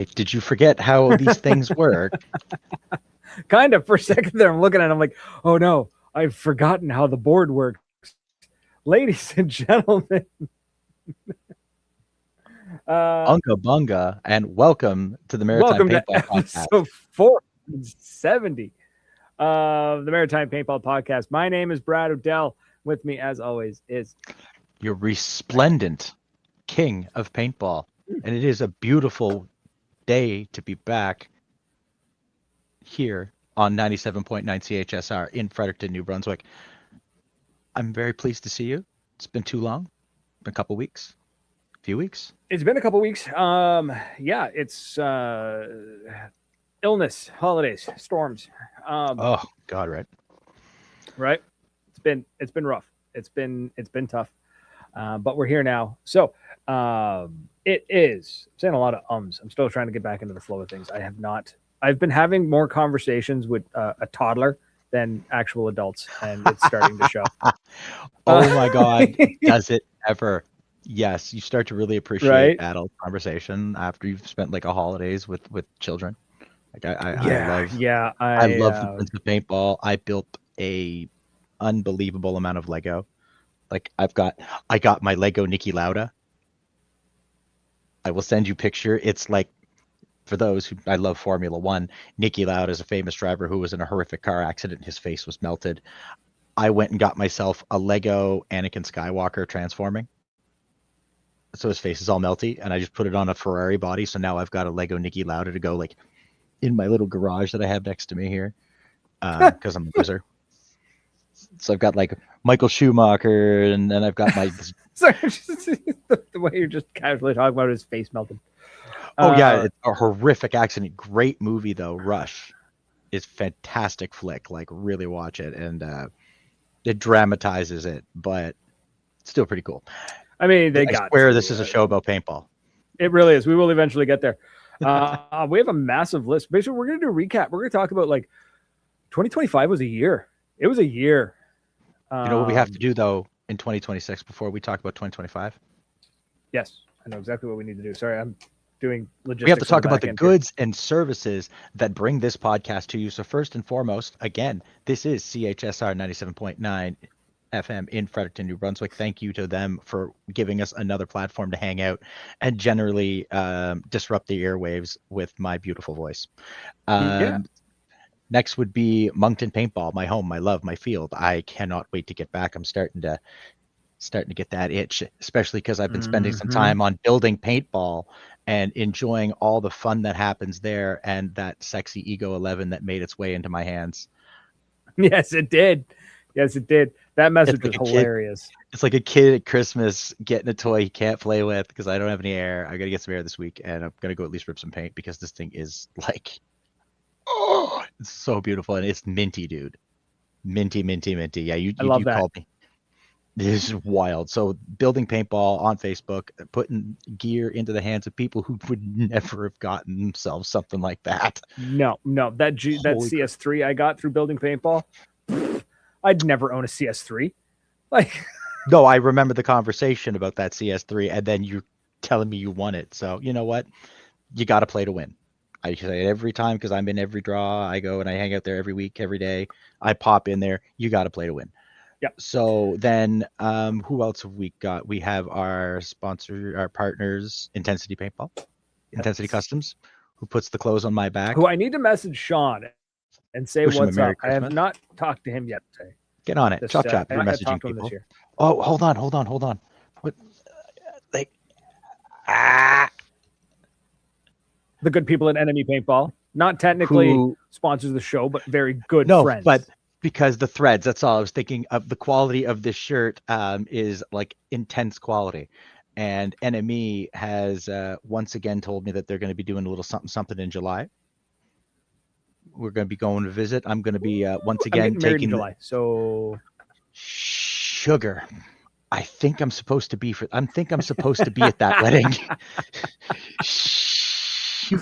Did you forget how these things work? Kind of. For a second there, I'm looking at it, I'm like, oh no, I've forgotten how the board works. Ladies and gentlemen, Unga bunga, and welcome to the Maritime welcome to Paintball Podcast. episode 470 of the Maritime Paintball Podcast. My name is Brad Odell. With me, as always, is Your resplendent king of paintball. And it is a beautiful day to be back here on 97.9 CHSR in Fredericton, New Brunswick. I'm very pleased to see you. It's been too long. Been a couple weeks. A few weeks. It's been a couple weeks. Yeah, it's illness, holidays, storms. Oh God, right. Right. It's been rough. It's been tough. But we're here now. So it is. I'm saying a lot of ums. I'm still trying to get back into the flow of things. I've been having more conversations with a toddler than actual adults, and it's starting to show. Oh my God, does it ever? Yes, you start to really appreciate adult conversation after you've spent like a holidays with children. Like I love the Prince of Paintball. I built a unbelievable amount of Lego. Like I got my Lego Niki Lauda. I will send you a picture. It's like, for those who, I love Formula One, Niki Lauda is a famous driver who was in a horrific car accident. His face was melted. I went and got myself a Lego Anakin Skywalker transforming. So his face is all melty, and I just put it on a Ferrari body. So now I've got a Lego Niki Lauda to go like in my little garage that I have next to me here, because I'm a loser. So I've got like Michael Schumacher, and then I've got my. Sorry, the way you're just casually talking about his face melted. Oh yeah, it's a horrific accident. Great movie though. Rush is fantastic flick. Like really watch it, and it dramatizes it, but still pretty cool. I mean, I swear this is a show about paintball. It really is. We will eventually get there. We have a massive list. Basically, we're going to do a recap. We're going to talk about like 2025 was a year. It was a year. You know what we have to do though in 2026 before we talk about 2025? Yes, I know exactly what we need to do. Sorry, I'm doing logistics. We have to talk about the goods and services that bring this podcast to you. So first and foremost, again, this is CHSR 97.9 FM in Fredericton, New Brunswick. Thank you to them for giving us another platform to hang out and generally disrupt the airwaves with my beautiful voice. Next would be Moncton Paintball, my home, my love, my field. I cannot wait to get back. I'm starting to get that itch, especially because I've been spending some time on building paintball and enjoying all the fun that happens there, and that sexy Ego 11 that made its way into my hands. Yes, it did. That message was hilarious. It's like a kid at Christmas getting a toy he can't play with because I don't have any air. I got to get some air this week, and I'm going to go at least rip some paint because this thing is like, oh, it's so beautiful, and it's minty, dude. Minty. Yeah, you called me. This is wild. So building paintball on Facebook, putting gear into the hands of people who would never have gotten themselves something like that. No, that CS3 I got through building paintball, I'd never own a CS3. Like, no, I remember the conversation about that CS3, and then you're telling me you won it. So you know what? You got to play to win. I say it every time because I'm in every draw. I go and I hang out there every week, every day. I pop in there. You got to play to win. Yeah. So then, who else have we got? We have our sponsor, our partners, Ntensity Paintball, Ntensity Customs, who puts the clothes on my back. Who I need to message Sean and say what's up. I have not talked to him yet today. Get on it. Chop. You're messaging people. Oh, hold on. What? The good people at Enemy Paintball, not technically sponsors of the show, but very good friends. But because the threads, that's all I was thinking of. The quality of this shirt is like intense quality, and Enemy has once again told me that they're going to be doing a little something in July. We're going to be going to visit. I'm going to be once again taking in July. So sugar. I think I'm supposed to be at that wedding.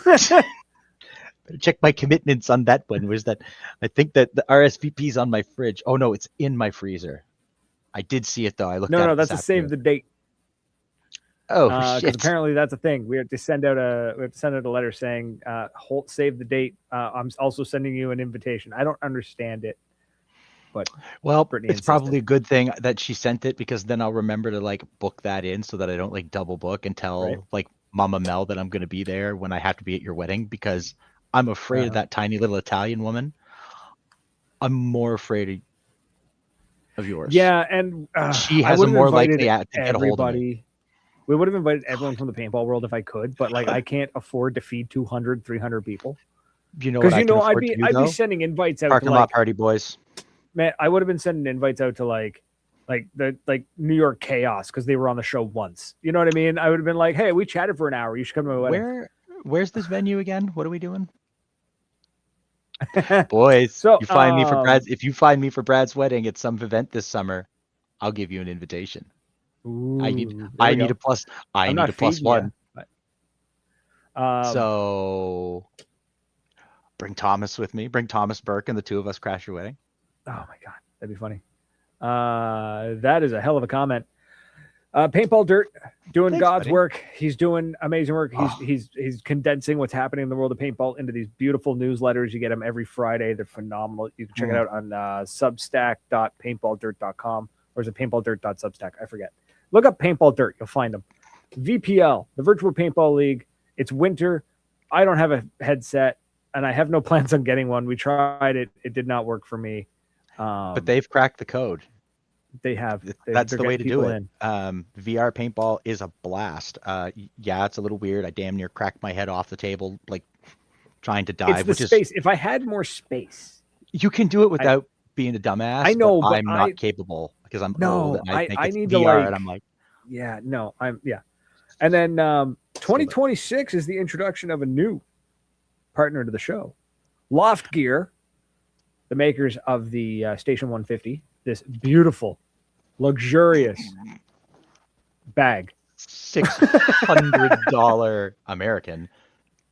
Better check my commitments on that one. Was that I think that the RSVP's on my fridge. Oh no, it's in my freezer. I did see it though. I looked at it. No, that's a save the date. Oh because apparently that's a thing. We have to send out a letter saying, "Holt, save the date. I'm also sending you an invitation." I don't understand it, but Brittany it's probably a good thing that she sent it, because then I'll remember to like book that in so that I don't like double book and tell like Mama Mel that I'm going to be there when I have to be at your wedding, because I'm afraid of that tiny little Italian woman. I'm more afraid of yours. Yeah, and she has a more likely to get a hold of me. We would have invited everyone from the paintball world if I could, but like I can't afford to feed 200, 300 people. You know what? Because I'd be sending invites out parking to lot party boys. Man, I would have been sending invites out to like New York Chaos, because they were on the show once. You know what I mean? I would have been like, "Hey, we chatted for an hour. You should come to my wedding." Where's this venue again? What are we doing? Boys, so, if you find me for Brad's wedding at some event this summer, I'll give you an invitation. Ooh, I need a plus one. So bring Thomas with me. Bring Thomas Burke, and the two of us crash your wedding. Oh my God, that'd be funny. That is a hell of a comment. Paintball Dirt doing God's work. He's doing amazing work. He's condensing what's happening in the world of paintball into these beautiful newsletters. You get them every Friday. They're phenomenal. You can check it out on substack.paintballdirt.com, or is it paintballdirt.substack? I forget. Look up Paintball Dirt. You'll find them. VPL, the Virtual Paintball League. It's winter. I don't have a headset, and I have no plans on getting one. We tried it. It did not work for me. But they've cracked the code. They have. That's the way to do it. VR paintball is a blast. Yeah, it's a little weird. I damn near cracked my head off the table, like trying to dive. It's the space. If I had more space, you can do it without being a dumbass. I know, but I'm not capable, because I'm old. And I need VR, to and I'm like, And then 2026 is the introduction of a new partner to the show, Loft Gear, the makers of the Station 150. This beautiful, luxurious bag. $600 American.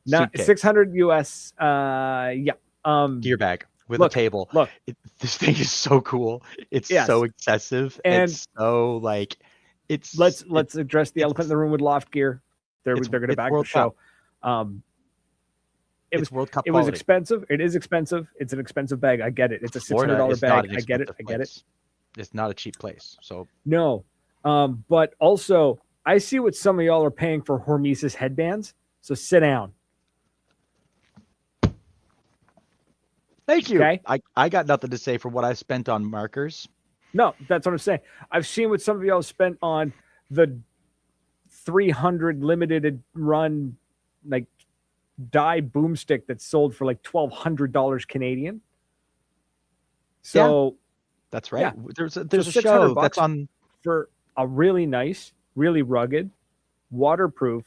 Not 600 US. Gear bag with a table. Look, this thing is so cool. It's so excessive. And it's so like, let's address the elephant in the room with Loft Gear. They're going to back the show. It was World Cup. It was expensive. It is expensive. It's an expensive bag. I get it. It's a $600 bag. I get it. It's not a cheap place. So no, but also I see what some of y'all are paying for Hormesis headbands. So sit down. Thank you. Okay? I got nothing to say for what I spent on markers. No, that's what I'm saying. I've seen what some of y'all spent on the 300 limited run like dye boomstick that's sold for like $1,200 Canadian. So that's right. Yeah. There's a show that's on for a really nice, really rugged, waterproof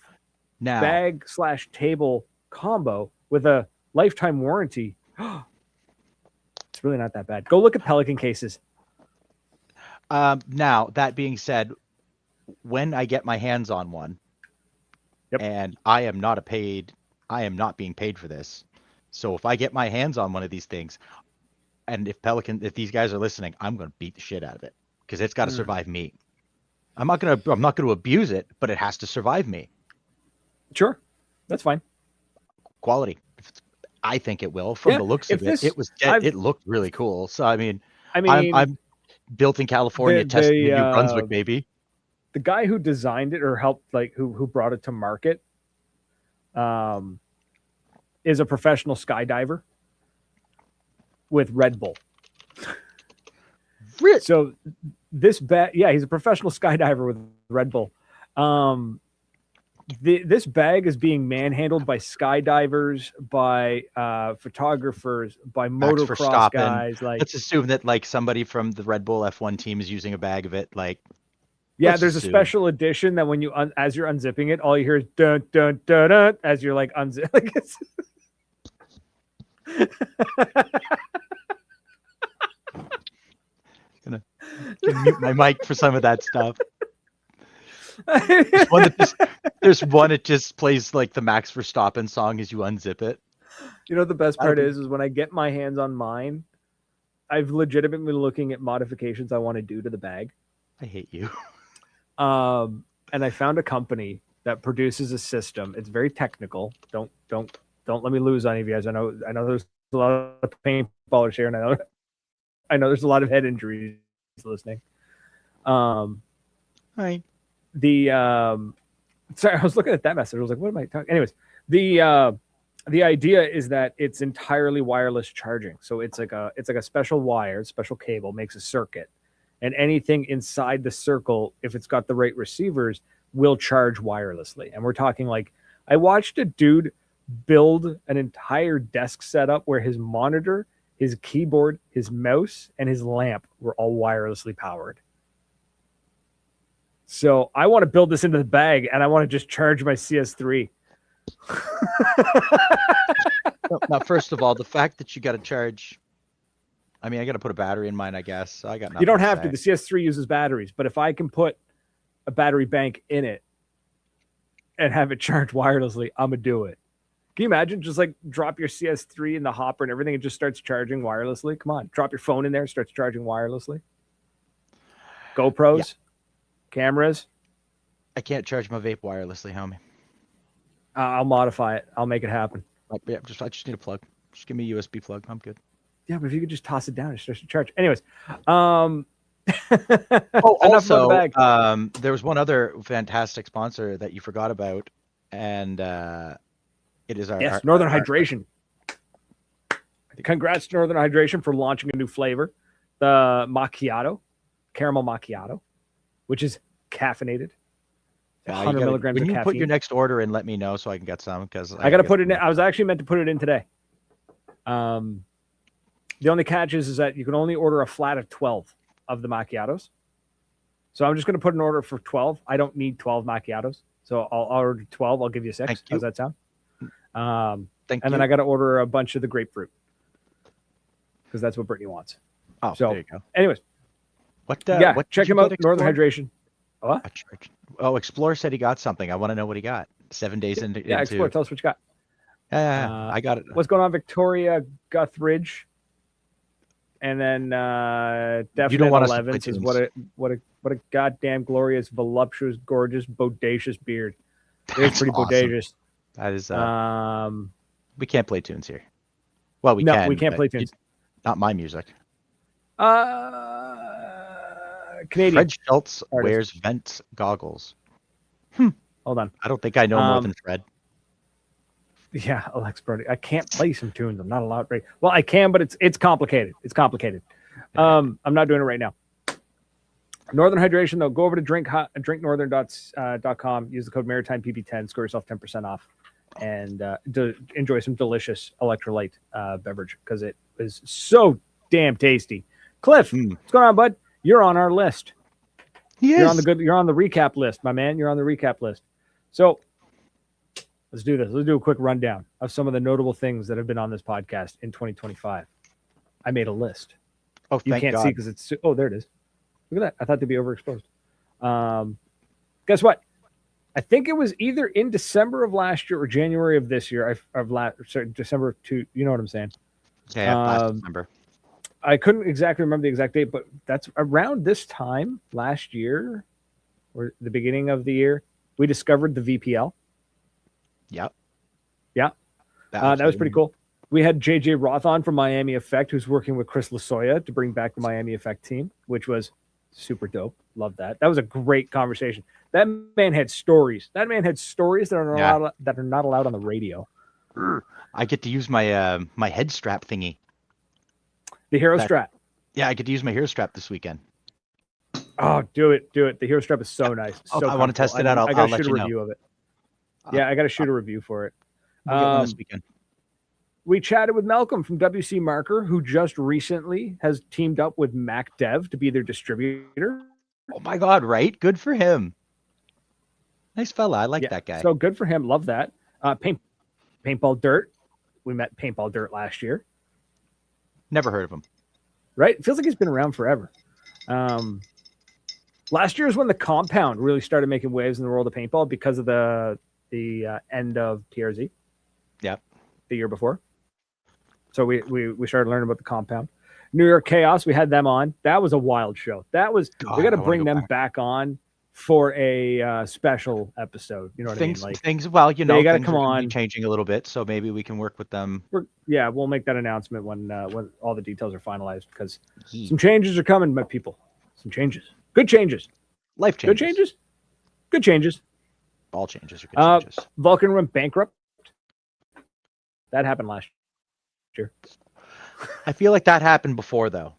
bag/table combo with a lifetime warranty. It's really not that bad. Go look at Pelican cases. Now, that being said, when I get my hands on one, and I am not being paid for this. So if I get my hands on one of these things, and if these guys are listening, I'm going to beat the shit out of it, because it's got to survive me. I'm not going to abuse it, but it has to survive me. Sure. That's fine. Quality. I think it will. From the looks of it, it looked really cool. So I mean, I'm built in California, tested in New Brunswick, baby. The guy who designed it or helped, like who brought it to market, is a professional skydiver with Red Bull. Really? So this bag, he's a professional skydiver with Red Bull. This bag is being manhandled by skydivers, by photographers, by motocross guys. Like, let's assume that like somebody from the Red Bull F1 team is using a bag of it. Like, there's a special edition that when you as you're unzipping it, all you hear is dun dun dun dun as you're like unzipping. Gonna mute my mic for some of that stuff. There's one that just plays like the Max Verstappen song as you unzip it. You know, the best part is when I get my hands on mine, I've legitimately been looking at modifications I want to do to the bag. I hate you. and I found a company that produces a system. It's very technical. Don't let me lose on you guys. I know there's a lot of paintballers here, and I know there's a lot of head injuries listening. Hi. Sorry, I was looking at that message. I was like, what am I talking? Anyways, the idea is that it's entirely wireless charging. So it's like a special wire, special cable makes a circuit, and anything inside the circle, if it's got the right receivers, will charge wirelessly. And we're talking like, I watched a dude build an entire desk setup where his monitor, his keyboard, his mouse, and his lamp were all wirelessly powered. So I want to build this into the bag, and I want to just charge my CS3. Now, first of all, the fact that you got to charge, I mean, I got to put a battery in mine, I guess. I got nothing. You don't have to. The CS3 uses batteries, but if I can put a battery bank in it and have it charged wirelessly, I'm gonna do it. Can you imagine just like drop your CS3 in the hopper and everything, it just starts charging wirelessly? Come on, drop your phone in there, it starts charging wirelessly. GoPros, cameras. I can't charge my vape wirelessly, homie. I'll modify it. I'll make it happen. Yeah, I just need a plug. Just give me a USB plug. I'm good. Yeah, but if you could just toss it down, it starts to charge. Anyways, also, there was one other fantastic sponsor that you forgot about, and it is our Northern Hydration. Congrats to Northern Hydration for launching a new flavor, the macchiato, caramel macchiato, which is caffeinated. 100 milligrams when of you caffeine. Put your next order in, let me know so I can get some, because I got to put it in. I was actually meant to put it in today. The only catch is that you can only order a flat of 12 of the macchiatos. So I'm just going to put an order for 12. I don't need 12 macchiatos. So I'll order 12. I'll give you 6. How's that sound? Then I got to order a bunch of the grapefruit because that's what Brittany wants. Oh, so there you go. Anyways. What check him out. Northern Hydration. What? Oh, Explorer said he got something. I want to know what he got. 7 days into. Yeah, Explorer. Tell us what you got. I got it. What's going on, Victoria Guthridge? And then definitely 11 says what a goddamn glorious, voluptuous, gorgeous, bodacious beard. It's pretty awesome. Bodacious. That is. We can't play tunes here. Well, we can. We can't play tunes. Not my music. Canadian. Fred Schultz wears vent goggles. Hold on. I don't think I know more than Fred. Yeah, Alex Brody. I can't play some tunes. I'm not allowed. Right? Well, I can, but it's complicated. It's complicated. I'm not doing it right now. Northern Hydration, though, go over to drinknorthern.com. Use the code Maritime PB10. Score yourself 10% off, and enjoy some delicious electrolyte beverage because it is so damn tasty. Cliff, what's going on, bud? You're on our list. You're on the recap list, my man. You're on the recap list. So let's do this. Let's do a quick rundown of some of the notable things that have been on this podcast in 2025. I made a list. Oh, you can't see because it's. Oh, there it is. Look at that. I thought they'd be overexposed. Guess what? I think it was either in December of last year or January of this year. December 2. You know what I'm saying? Yeah, last December. I couldn't exactly remember the exact date, but that's around this time last year or the beginning of the year, we discovered the VPL. Yep. Yeah. That was pretty cool. We had JJ Roth on from Miami Effect, who's working with Chris Lasoya to bring back the Miami Effect team, which was super dope. Love that. That was a great conversation. That man had stories. That are not allowed on the radio. I get to use my my head strap thingy. The hero strap. Yeah, I get to use my hero strap this weekend. Oh, do it. The hero strap is so nice. So I want to test it out. I got to shoot a review of it. Yeah, I got to shoot a review for it. We'll get one this weekend. We chatted with Malcolm from WC Marker, who just recently has teamed up with Mac Dev to be their distributor. Oh my God, right? Good for him. Nice fella. I like that guy. So good for him. Love that. Paintball Dirt. We met Paintball Dirt last year. Never heard of him. Right? It feels like he's been around forever. Last year is when the Compound really started making waves in the world of paintball because of the end of TRZ. Yeah. The year before. So we started learning about the Compound. New York Chaos, we had them on. That was a wild show. We got to bring them back on for a special episode. You know what I mean? Like things. Well, you know, they got to things come are on, changing a little bit, so maybe we can work with them. We'll make that announcement when all the details are finalized, because some changes are coming, my people. Some changes, good changes, life changes, good changes, good changes. All changes are good changes. Vulcan went bankrupt. That happened last year. I feel like that happened before, though.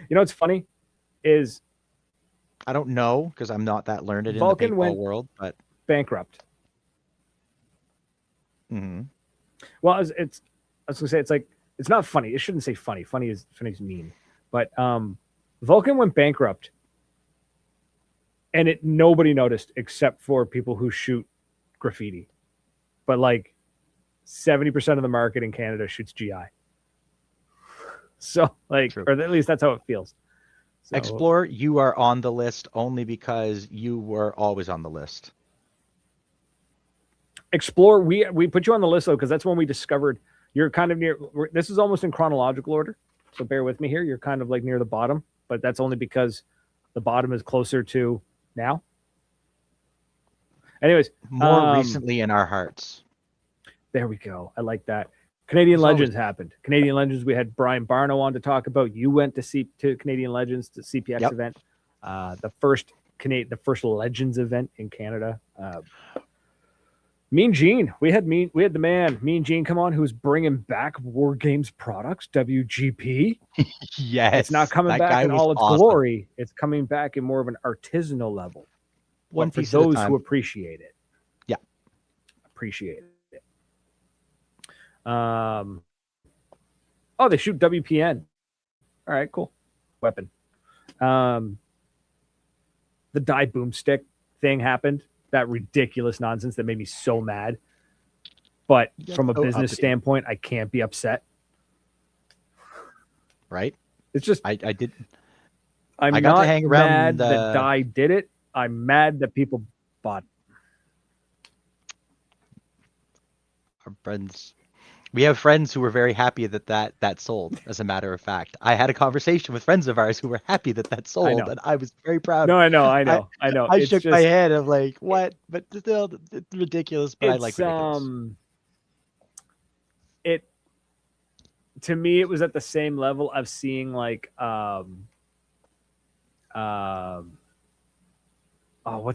You know what's funny is I don't know, because I'm not that learned in the paintball world, but bankrupt. Mm-hmm. Well, I was gonna say, it's not funny. It shouldn't say funny. Funny is mean. But Vulcan went bankrupt, and nobody noticed except for people who shoot graffiti. But like 70% of the market in Canada shoots GI. So True. Or at least that's how it feels. So, Explorer, you are on the list only because you were always on the list. Explorer, we put you on the list though, because that's when we discovered you're kind of near. This is almost in chronological order, so bear with me here. You're kind of like near the bottom, but that's only because the bottom is closer to now. Anyways, more recently in our hearts. There we go. I like that. Canadian Legends happened. Canadian Legends, we had Brian Barno on to talk about. You went to Canadian Legends, to CPX event, the first Legends event in Canada. Mean Gene, we had the man Mean Gene come on, who's bringing back War Games products, WGP. Yes, it's not coming back in all its glory. It's coming back in more of an artisanal level. One for those who appreciate it. Yeah, appreciate it. Oh, they shoot WPN. All right, cool. Weapon. The die boomstick thing happened. That ridiculous nonsense that made me so mad. But from a business standpoint, I can't be upset. Right? It's just I did. I'm not to hang around mad that die did it. I'm mad that people bought it. Our friends. We have friends who were very happy that sold, as a matter of fact. I had a conversation with friends of ours who were happy that sold, and I was very proud. No, I know. I shook my head of like, what? But still, it's ridiculous, but I like ridiculous. To me, it was at the same level of seeing like, what's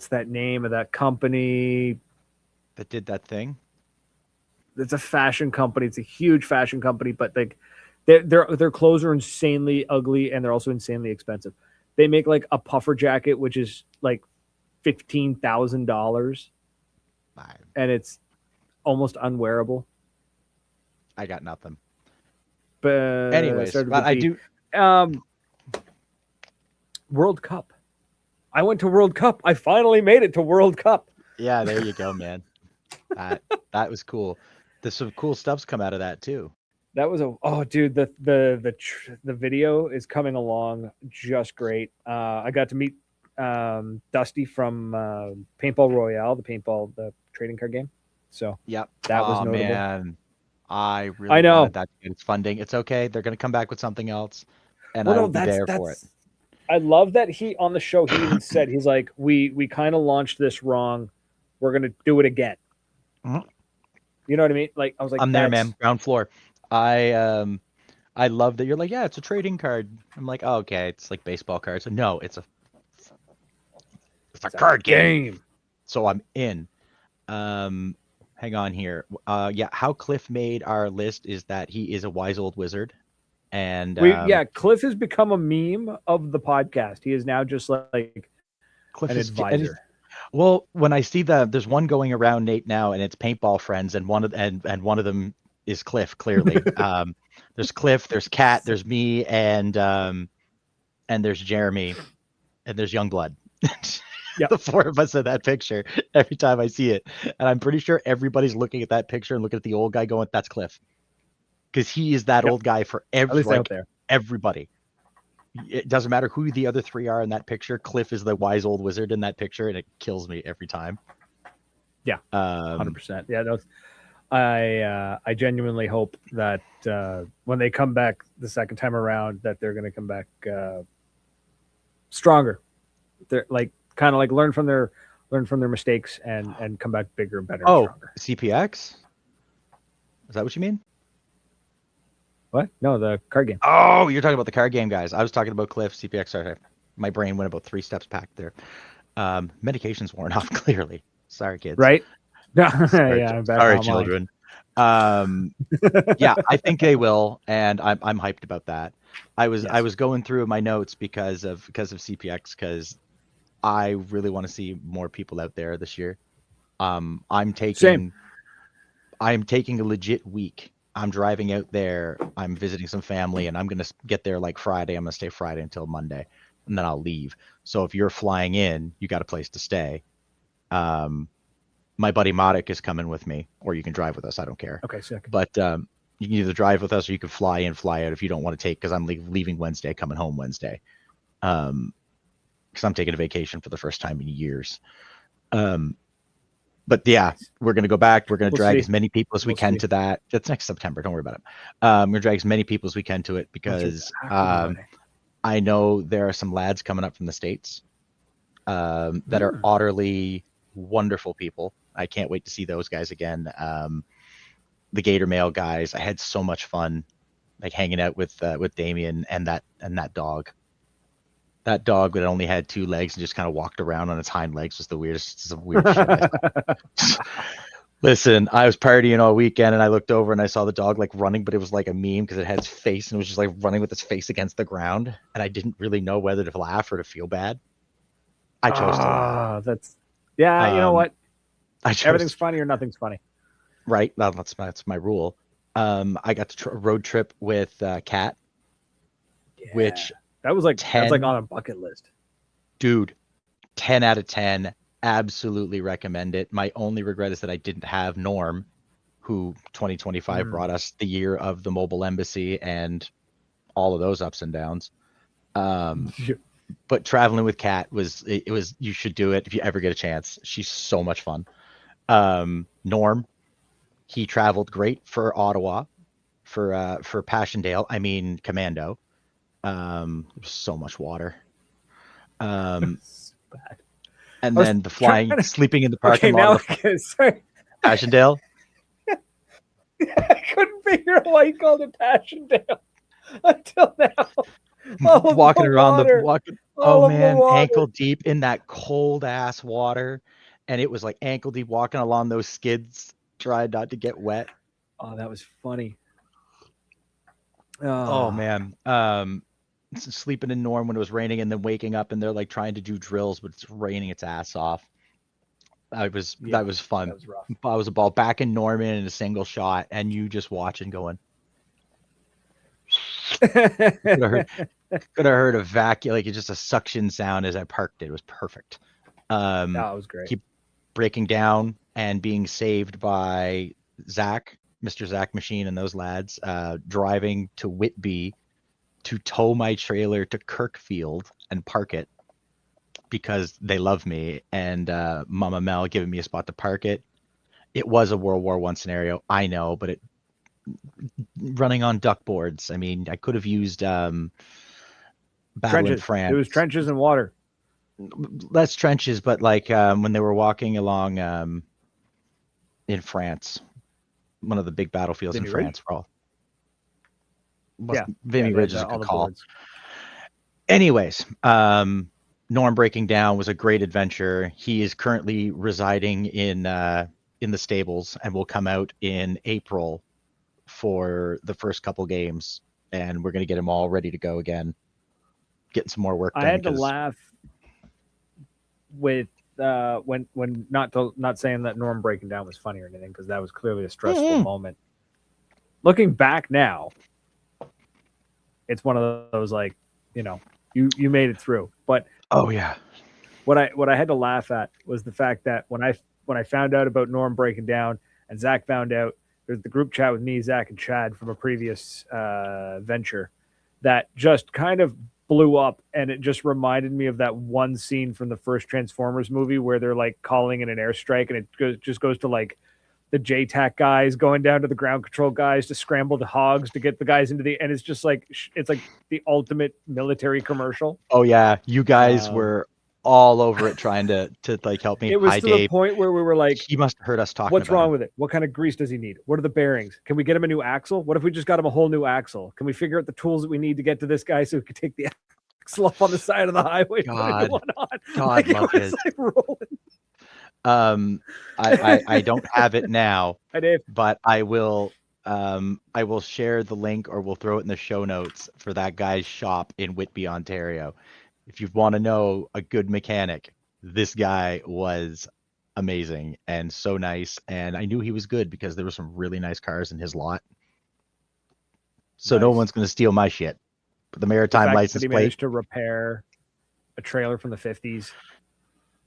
that name of that company that did that thing? It's a fashion company. It's a huge fashion company, but like their clothes are insanely ugly and they're also insanely expensive. They make like a puffer jacket, which is like $15,000, and it's almost unwearable. I got nothing. But anyways, but I do. World Cup. I went to World Cup. I finally made it to World Cup. Yeah, there you go, man. That was cool. There's some cool stuff's come out of that too. That was dude, the video is coming along just great. I got to meet Dusty from Paintball Royale, the trading card game. So yep, that was notable. Man. I really wanted that to get its funding. It's okay. They're going to come back with something else, and I will be there for it. I love that he on the show he even said, he's like, we kind of launched this wrong. We're going to do it again. Mm-hmm. You know what I mean? Like I was like, I'm there, man. Ground floor. I love that you're like, yeah, it's a trading card. I'm like, oh, okay, it's like baseball cards. No, it's a card game. So I'm in. Hang on here. Yeah, how Cliff made our list is that he is a wise old wizard. And Cliff has become a meme of the podcast. He is now just like Cliff an advisor. Well, when I see there's one going around Nate now, and it's paintball friends, and one of them is Cliff. Clearly, there's Cliff, there's Kat, there's me, and there's Jeremy, and there's Youngblood. The four of us in that picture every time I see it, and I'm pretty sure everybody's looking at that picture and looking at the old guy, going, "That's Cliff," because he is that old guy for everybody. It doesn't matter who the other three are in that picture. Cliff is the wise old wizard in that picture, and it kills me every time. Yeah, 100%. Yeah, no, I genuinely hope that when they come back the second time around, that they're going to come back stronger. They're like kind of like learn from their mistakes and come back bigger and better. Oh, and stronger. CPX? Is that what you mean? What? No, the card game. Oh, you're talking about the card game guys. I was talking about Cliff, CPX. Sorry, my brain went about 3 steps back there. Medication's worn off, clearly. Sorry, kids. Right? Sorry, yeah, sorry children. Yeah, I think they will, and I'm hyped about that. I was going through my notes because of CPX, because I really want to see more people out there this year. I'm taking a legit week. I'm driving out there. I'm visiting some family, and I'm gonna get there like Friday. I'm gonna stay Friday until Monday, and then I'll leave. So if you're flying in, you got a place to stay. My buddy Madik is coming with me, or you can drive with us. I don't care. Okay, sick. But you can either drive with us, or you can fly in, fly out if you don't want to take. Because I'm leaving Wednesday, coming home Wednesday. Because I'm taking a vacation for the first time in years. But yeah, we're going to go back. We're going to drag as many people as we can to that. That's next September. Don't worry about it. We're going to drag as many people as we can to it because I know there are some lads coming up from the States that are utterly wonderful people. I can't wait to see those guys again. The Gator Mail guys. I had so much fun, like hanging out with Damien and that dog. That dog that only had 2 legs and just kind of walked around on its hind legs was the weirdest. Some weird shit. Listen, I was partying all weekend and I looked over and I saw the dog like running, but it was like a meme because it had its face and it was just like running with its face against the ground. And I didn't really know whether to laugh or to feel bad. I chose to laugh. You know what? Everything's funny or nothing's funny. Right. That's my rule. I got to road trip with Kat, which. That was like 10, that's like on a bucket list. Dude, 10 out of 10. Absolutely recommend it. My only regret is that I didn't have Norm, who 2025 brought us the year of the mobile embassy and all of those ups and downs. But traveling with Kat was you should do it if you ever get a chance. She's so much fun. Norm, he traveled great for Ottawa, for Passchendaele. I mean Commando. There's so much water. And then the flying, sleeping in the parking lot. Sorry. Passchendaele. I couldn't figure out why you called it Passchendaele until now. Walking around ankle deep in that cold ass water, and it was like ankle deep walking along those skids, trying not to get wet. Oh, that was funny. Oh man. Sleeping in Norm when it was raining and then waking up and they're like trying to do drills, but it's raining its ass off. That was fun. That was rough. I was a ball back in Norman in a single shot and you just watching going. Could have heard a vacuum, like it's just a suction sound as I parked it. It was perfect. It was great. Keep breaking down and being saved by Zach, Mr. Zach Machine and those lads, driving to Whitby to tow my trailer to Kirkfield and park it because they love me, and Mama Mel giving me a spot to park it. It was a World War I scenario, I know, but running on duck boards. I mean, I could have used Battle in France. It was trenches and water. Less trenches, but like when they were walking along in France, one of the big battlefields in France. Vimy Ridge is a good call. Anyways, Norm breaking down was a great adventure. He is currently residing in the stables and will come out in April for the first couple games, and we're going to get him all ready to go again, getting some more work done. I had to laugh with when not saying that Norm breaking down was funny or anything, because that was clearly a stressful moment. Looking back now, it's one of those, like, you know, you made it through. But oh yeah, what I had to laugh at was the fact that when I found out about Norm breaking down and Zach found out, there's the group chat with me, Zach, and Chad from a previous venture that just kind of blew up, and it just reminded me of that one scene from the first Transformers movie where they're like calling in an airstrike, and it just goes to like the JTAC guys going down to the ground control guys to scramble the hogs to get the guys into and it's just like, it's like the ultimate military commercial. Oh yeah. You guys were all over it trying to like help me. It was Hi, to Dave. the point where we were like, he must have heard us talking what's about wrong him. with it? What kind of grease does he need? What are the bearings? Can we get him a new axle? What if we just got him a whole new axle? Can we figure out the tools that we need to get to this guy so we can take the axle up on the side of the highway? God, put a new one on? God love his. Like rolling. I don't have it now, Hi, Dave. but I will share the link, or we'll throw it in the show notes for that guy's shop in Whitby, Ontario. If you want to know a good mechanic, this guy was amazing and so nice, and I knew he was good because there were some really nice cars in his lot. So no one's going to steal my shit. But the Maritime license plate. He managed to repair a trailer from the 50s.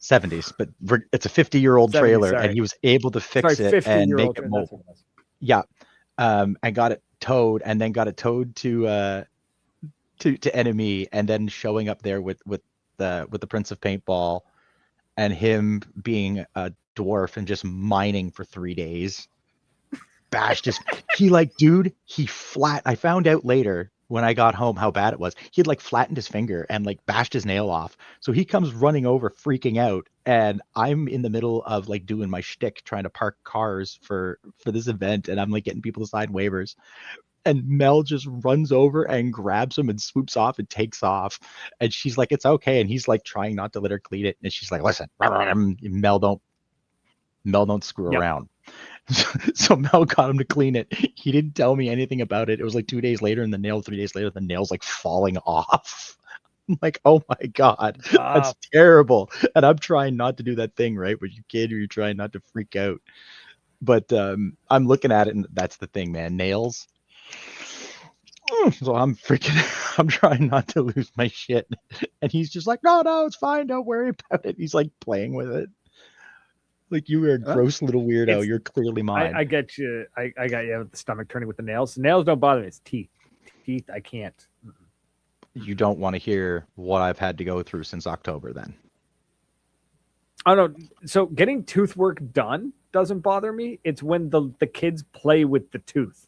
70s, but it's a 50-year-old trailer, and he was able to fix it and make it mobile. Yeah, and got it towed, and then got it towed to Enemy, and then showing up there with the Prince of Paintball, and him being a dwarf and just mining for 3 days. Bashed his he flat. I found out later when I got home how bad it was. He had like flattened his finger and like bashed his nail off. So he comes running over, freaking out, and I'm in the middle of like doing my shtick, trying to park cars for this event, and I'm like getting people to sign waivers. And Mel just runs over and grabs him and swoops off and takes off. And she's like, "It's okay." And he's like trying not to let her clean it. And she's like, "Listen, Mel don't screw around." So Mel got him to clean it. He didn't tell me anything about it. It was like 2 days later, and 3 days later, the nail's like falling off. I'm like, oh my God, that's terrible. And I'm trying not to do that thing, right? Where you kid or you're trying not to freak out. But I'm looking at it, and that's the thing, man. Nails. So I'm trying not to lose my shit. And he's just like, no, it's fine. Don't worry about it. He's like playing with it. Like, you were a gross little weirdo. You're clearly mine. I get you. I got you with the stomach turning with the nails. The nails don't bother me. It's teeth. Teeth, I can't. You don't want to hear what I've had to go through since October then. I don't know. So getting tooth work done doesn't bother me. It's when the kids play with the tooth.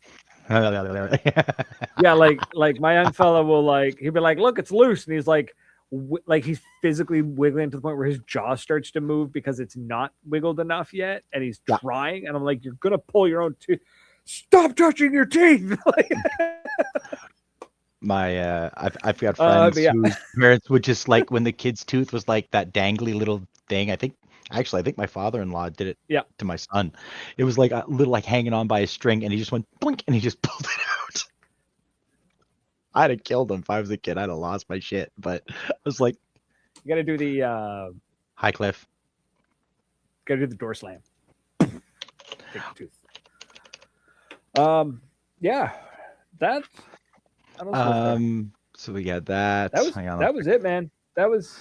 Yeah, like my young fella will he'll be like, look, it's loose. And he's like he's physically wiggling to the point where his jaw starts to move because it's not wiggled enough yet, and he's trying, and I'm like, you're gonna pull your own tooth. Stop touching your teeth. I've got friends whose parents would just like when the kid's tooth was like that dangly little thing. I think my father-in-law did it to my son. It was like a little hanging on by a string, and he just went blink, and he just pulled it out. I'd have killed him if I was a kid. I'd have lost my shit. But I was like, you got to do the high cliff. Got to do the door slam. Take the tooth. Yeah, that. So we got that. That was it, man. That was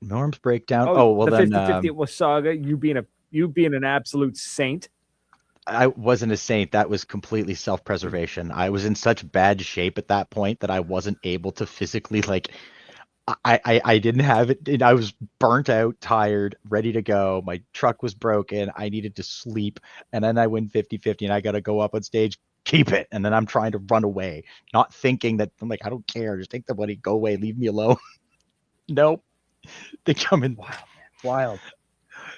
Norm's breakdown. Well, the then 50-50 at Wasaga. You being an absolute saint. I wasn't a saint. That was completely self-preservation. I was in such bad shape at that point that I wasn't able to physically I didn't have it. I was burnt out, tired, ready to go. My truck was broken. I needed to sleep. And then I win 50-50 and I got to go up on stage, keep it. And then I'm trying to run away, not thinking that I'm like, I don't care. Just take the money, go away, leave me alone. Nope. They come in wild.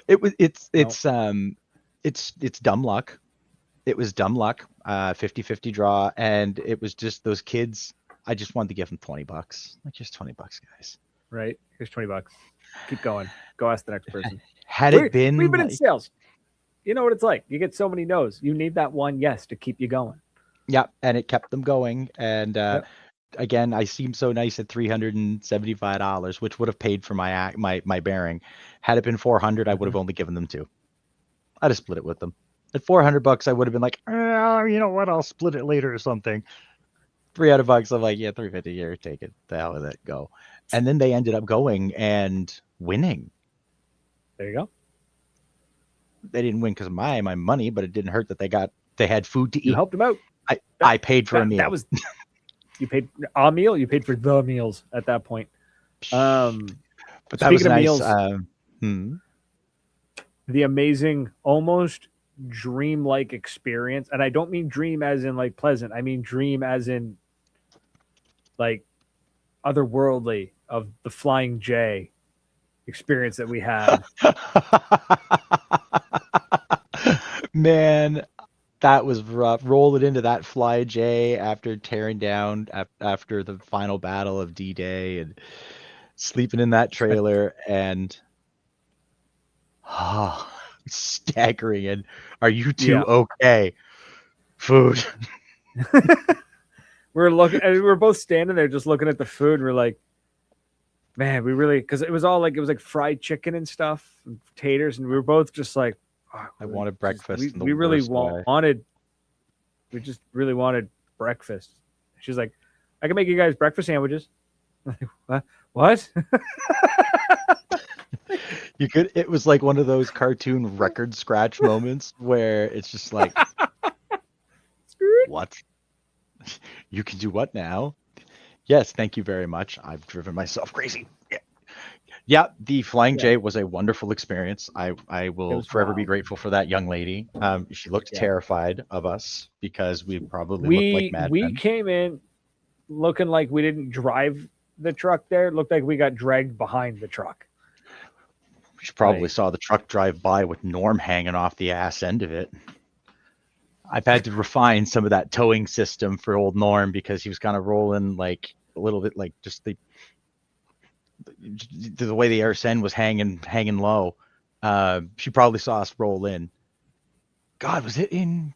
It's dumb luck. It was dumb luck, 50-50 draw, and it was just those kids. I just wanted to give them $20. Like, just $20, guys. Right. Here's $20. Keep going. Go ask the next person. We've been in sales. You know what it's like. You get so many no's. You need that one yes to keep you going. Yeah, and it kept them going. And again, I seemed so nice at $375, which would have paid for my bearing. Had it been $400, I would have only given them $2. I'd have split it with them. At $400, I would have been like, you know what? I'll split it later or something. $300, I'm like, yeah, $350 here, take it. The hell with it, go. And then they ended up going and winning. There you go. They didn't win because of my money, but it didn't hurt that they had food to eat. You helped them out. I paid for a meal. That was you paid a meal. You paid for the meals at that point. But that was nice. Meals, the amazing, almost dream-like experience, and I don't mean dream as in like pleasant. I mean dream as in like otherworldly, of the Flying J experience that we had. Man, that was rough. Rolling into that Fly J after tearing down after the final battle of D-Day and sleeping in that trailer and staggering. And are you two okay? Food. We're both standing there just looking at the food, and we're like, man, we really, because it was like fried chicken and stuff, and taters, and we were both just like, oh, I wanted breakfast. We really wanted breakfast. She's like, I can make you guys breakfast sandwiches. Like, what? You could. It was like one of those cartoon record scratch moments where it's just like, what? You can do what now? Yes, thank you very much. I've driven myself crazy. Yeah, the Flying J was a wonderful experience. I will forever be grateful for that young lady. She looked terrified of us because we probably looked like madmen. We came in looking like we didn't drive the truck there. It looked like we got dragged behind the truck. She probably saw the truck drive by with Norm hanging off the ass end of it. I've had to refine some of that towing system for old Norm because he was kind of rolling like a little bit like just the way the air send was hanging low. She probably saw us roll in. God, was it in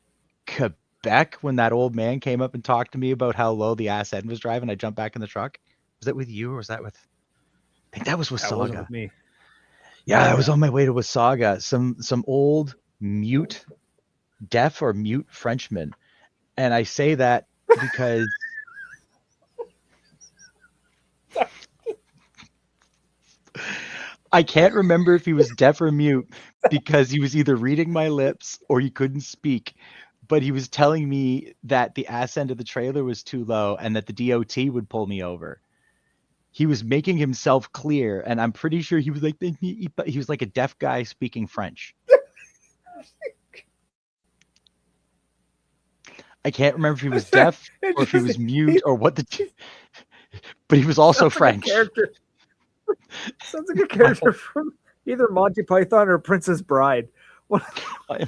Quebec when that old man came up and talked to me about how low the ass end was driving? I jumped back in the truck. Was that with you or was that with? I think that was with Saga. That wasn't with me. Yeah, I was on my way to Wasaga. Some old mute, deaf or mute Frenchman, and I say that because I can't remember if he was deaf or mute because he was either reading my lips or he couldn't speak. But he was telling me that the ass end of the trailer was too low and that the DOT would pull me over. He was making himself clear, and I'm pretty sure he was like he was like a deaf guy speaking French. I can't remember if he was deaf or if he was mute or what but he was also French. Sounds like a character from either Monty Python or Princess Bride.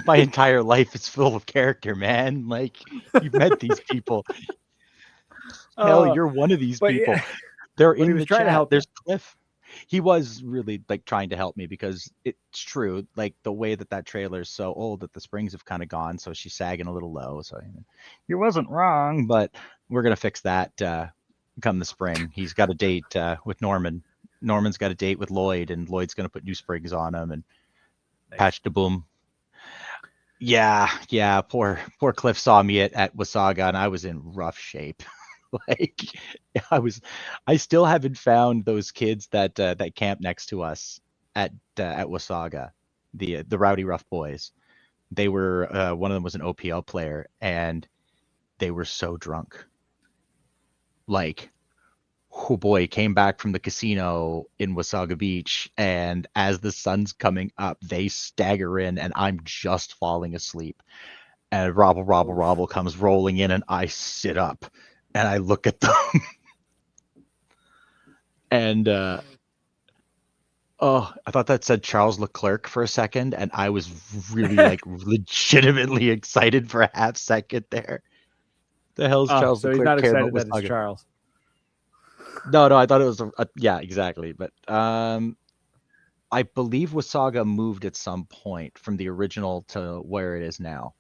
My entire life is full of character, man. Like, you've met these people. Hell, you're one of these people. Yeah. They're in the chat. There's Cliff. He was really like trying to help me because it's true. Like the way that trailer is so old that the springs have kind of gone, so she's sagging a little low. So he wasn't wrong, but we're gonna fix that come the spring. He's got a date with Norman. Norman's got a date with Lloyd, and Lloyd's gonna put new springs on him and patch the boom. Yeah. Poor Cliff saw me at Wasaga, and I was in rough shape. Like I still haven't found those kids that camp next to us at Wasaga, the Rowdy Rough Boys. They were one of them was an OPL player, and they were so drunk. Like, oh boy, came back from the casino in Wasaga Beach, and as the sun's coming up, they stagger in, and I'm just falling asleep. And Robble comes rolling in, and I sit up. And I look at them and I thought that said Charles Leclerc for a second, and I was really like legitimately excited for a half second there. The hell's Charles so Leclerc? He's not excited that it's Charles. No, I thought it was yeah, exactly. But I believe Wasaga moved at some point from the original to where it is now.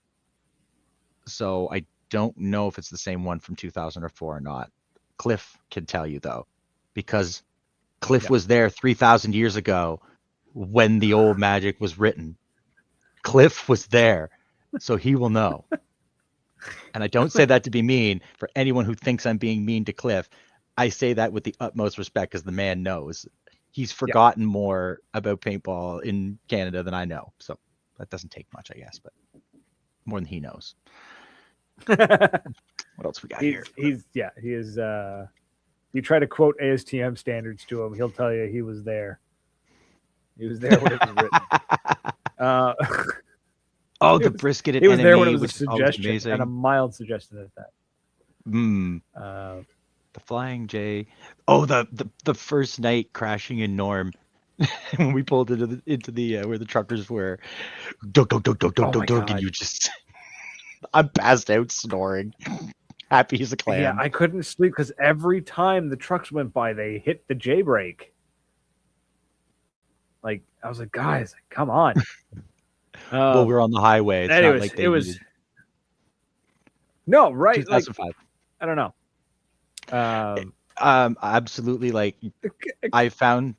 So I don't know if it's the same one from 2004 or not. Cliff can tell you though, because Cliff was there 3,000 years ago when the old Magic was written. Cliff was there, so he will know. And I don't say that to be mean for anyone who thinks I'm being mean to Cliff. I say that with the utmost respect because the man knows. He's forgotten more about paintball in Canada than I know. So that doesn't take much, I guess, but more than he knows. What else we got here? He is. You try to quote ASTM standards to him, he'll tell you he was there. He was there when it was written. The brisket at He was NME, there when it was a which suggestion, amazing. and a mild suggestion at that. The Flying J. Oh, the first night crashing in Norm. when we pulled into the where the truckers were, dunk, and you just, I'm passed out snoring, happy as a clam. Yeah, I couldn't sleep because every time the trucks went by, they hit the J brake. Like, I was like, guys, come on. Well, we're on the highway. It's not like it was. No, right? 2005. Like, I don't know. Absolutely. Like, I found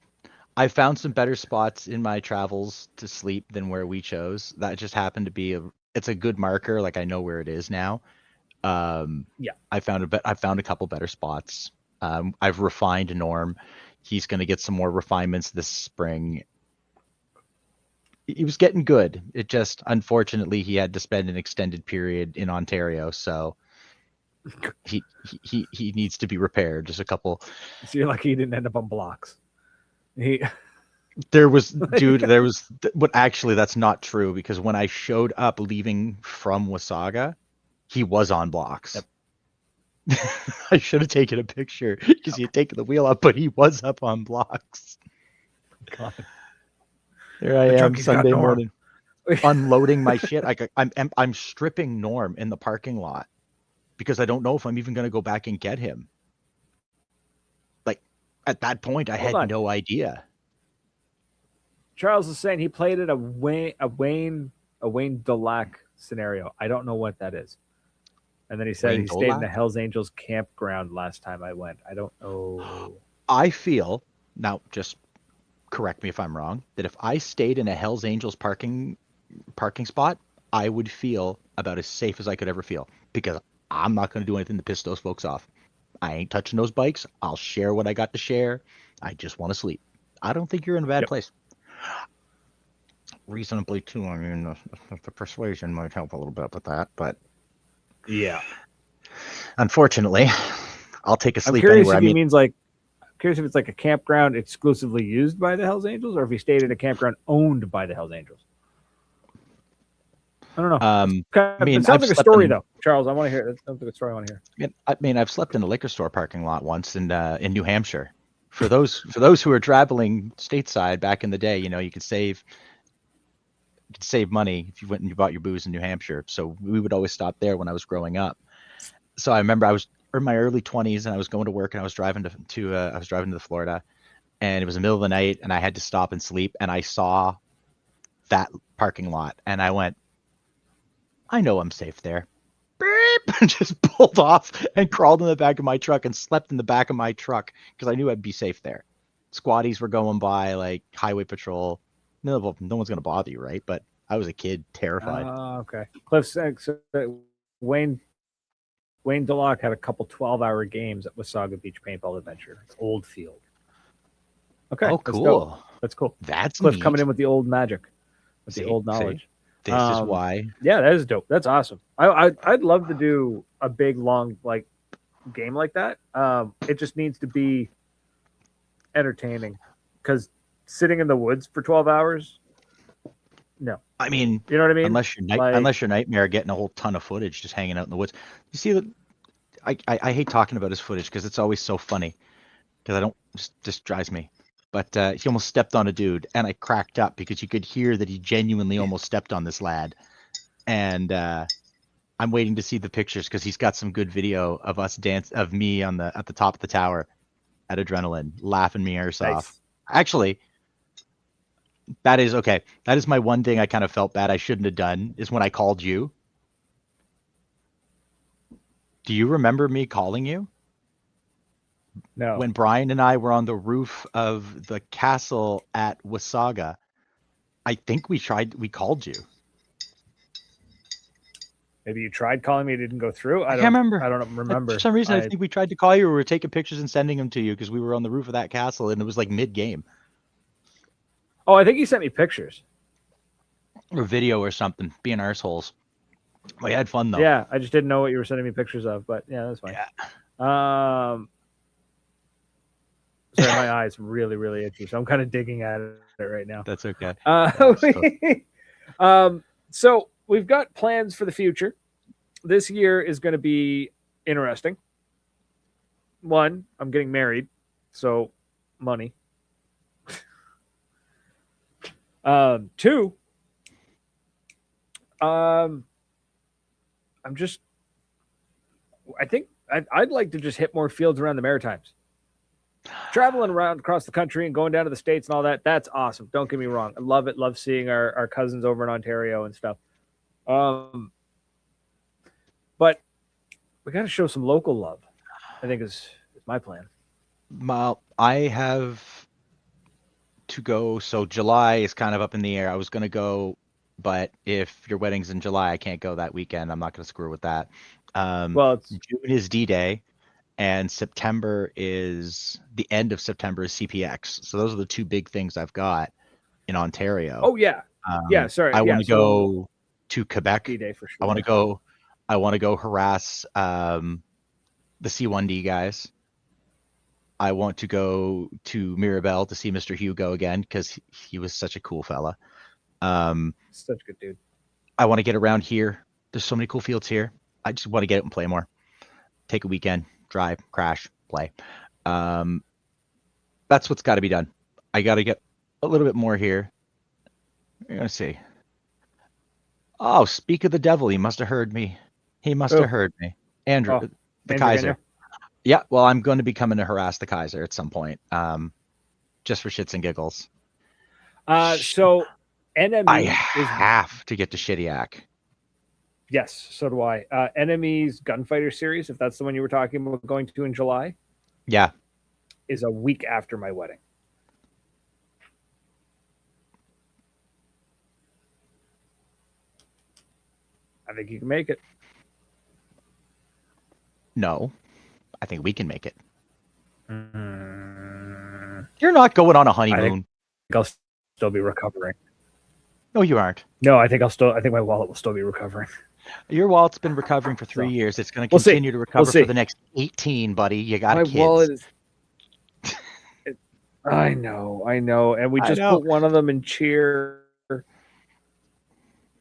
some better spots in my travels to sleep than where we chose. That just happened to be it's a good marker. Like, I know where it is now. Yeah, I found a couple better spots. I've refined Norm. He's going to get some more refinements this spring. He was getting good. It just, unfortunately, he had to spend an extended period in Ontario, so he needs to be repaired. Just a couple. So you're lucky he didn't end up on blocks. There was, but actually that's not true, because when I showed up leaving from Wasaga, he was on blocks. Yep. I should have taken a picture because he had taken the wheel up, but he was up on blocks. God. There I am Sunday morning, unloading my shit. I'm stripping Norm in the parking lot because I don't know if I'm even going to go back and get him. Like, at that point, I had no idea. Charles is saying he played at a Wayne Dulac scenario. I don't know what that is. And then he said he stayed in the Hells Angels campground last time I went. I don't know. I feel, now just correct me if I'm wrong, that if I stayed in a Hells Angels parking spot, I would feel about as safe as I could ever feel, because I'm not going to do anything to piss those folks off. I ain't touching those bikes. I'll share what I got to share. I just want to sleep. I don't think you're in a bad place. Reasonably too. I mean, the persuasion might help a little bit with that, but yeah, unfortunately, I'll take a sleep anywhere. I'm curious if it's like a campground exclusively used by the Hells Angels, or if he stayed in a campground owned by the Hells Angels. I don't know. I mean, it sounds like a story, though. Charles, I want to hear it. That sounds like a story I want to hear. I mean, I've slept in a liquor store parking lot once in New Hampshire. For those who are traveling stateside back in the day, you could save money if you went and you bought your booze in New Hampshire. So we would always stop there when I was growing up. So I remember I was in my early 20s and I was going to work, and I was driving to Florida, and it was the middle of the night and I had to stop and sleep, and I saw that parking lot and I went, I know I'm safe there. Beep! And just pulled off and crawled in the back of my truck and slept in the back of my truck because I knew I'd be safe there. Squatties were going by, like highway patrol. No one's going to bother you, right? But I was a kid, terrified. Okay. Cliff said Wayne Dulac had a couple 12-hour games at Wasaga Beach Paintball Adventure. Old Field. Okay. Oh, cool. That's cool. That's Cliff neat. Coming in with the old magic, with the old knowledge. This is why. Yeah, that is dope. That's awesome. I'd love to do a big, long, like, game like that. It just needs to be entertaining, because sitting in the woods for 12 hours, no. I mean, you know what I mean? Unless your nightmare getting a whole ton of footage just hanging out in the woods. You see that? I hate talking about his footage because it's always so funny. Because I don't, just drives me. But he almost stepped on a dude, and I cracked up because you could hear that he genuinely almost stepped on this lad. And I'm waiting to see the pictures because he's got some good video of us of me at the top of the tower at Adrenaline, laughing me ears off. Actually, that is okay. That is my one thing I kind of felt bad I shouldn't have done, is when I called you. Do you remember me calling you? No. When Brian and I were on the roof of the castle at Wasaga, I think we called you. Maybe you tried calling me, it didn't go through. I can't remember. I don't remember. For some reason, I think we tried to call you, or we were taking pictures and sending them to you because we were on the roof of that castle, and it was like mid-game. Oh, I think you sent me pictures. Or video or something, being arseholes. We had fun, though. Yeah, I just didn't know what you were sending me pictures of, but yeah, that's fine. Yeah. Sorry, my eye's really, really itchy, so I'm kind of digging at it right now. That's okay. So we've got plans for the future. This year is going to be interesting. One, I'm getting married, so money. Two, I'm just, I think I'd like to just hit more fields around the Maritimes. Traveling around across the country and going down to the States and all that, that's awesome. Don't get me wrong. I love it. Love seeing our cousins over in Ontario and stuff. But we got to show some local love, I think is my plan. Well, I have to go. So July is kind of up in the air. I was going to go, but if your wedding's in July, I can't go that weekend. I'm not going to screw with that. Well, June is D-Day, and September is the end of September is CPX. So those are the two big things I've got in Ontario. Oh yeah, Sorry, I want to go to Quebec. D-Day for sure. I want to go harass the C1D guys. I want to go to Mirabel to see Mr. Hugo again because he was such a cool fella. Such a good dude. I want to get around here. There's so many cool fields here. I just want to get out and play more. Take a weekend, drive, crash, play. That's what's got to be done. I got to get a little bit more here. We're going to see. Oh, speak of the devil. He must have heard me. Andrew, the Kaiser. Gagnon? Yeah, well, I'm going to be coming to harass the Kaiser at some point, just for shits and giggles. So, enemy. I have to get to Shittiak. Yes, so do I. Enemy's Gunfighter series, if that's the one you were talking about going to in July. Yeah. Is a week after my wedding. I think you can make it. No, I think we can make it. You're not going on a honeymoon. I think I'll still be recovering. No, you aren't. No, I think my wallet will still be recovering. Your wallet's been recovering for 3 years. It's going to continue to recover for the next 18, buddy. You got kids. My wallet is... I know. And we just put one of them in cheer.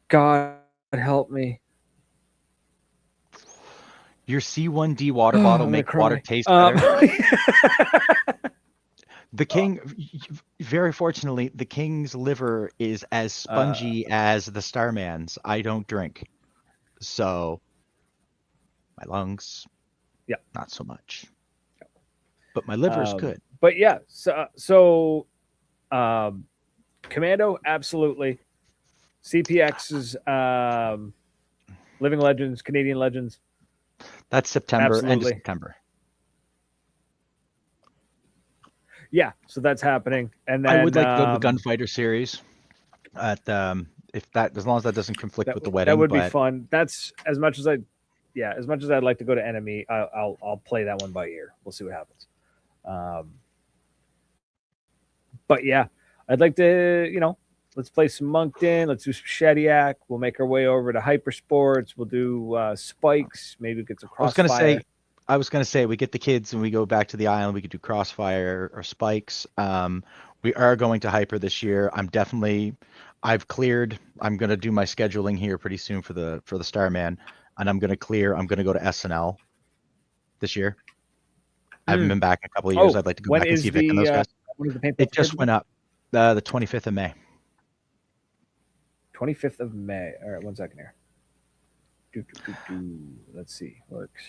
God help me. Your C1D water bottle make water taste better. The king, very fortunately, the king's liver is as spongy as the Starman's. I don't drink. So my lungs, not so much. But my liver is good. But yeah, so Commando, absolutely. CPX's Living Legends, Canadian Legends. That's September, end of September. Yeah, so that's happening. And then I would like to go to the Gunfighter series. At as long as that doesn't conflict with the wedding. That would be fun. That's as much as I'd like to go to Enemy. I'll play that one by ear. We'll see what happens. But yeah, I'd like to, let's play some Moncton. Let's do some Shediac. We'll make our way over to Hypersports. We'll do Spikes. Maybe get some Crossfire. I was going to say we get the kids and we go back to the island. We could do Crossfire or Spikes. We are going to Hyper this year. I've cleared. I'm going to do my scheduling here pretty soon for the Starman, and I'm going to clear. I'm going to go to SNL this year. I haven't been back in a couple of years. I'd like to go back and see Vic and those guys. It just went up the 25th of May. 25th of May. All right, 1 second here. Let's see. Works.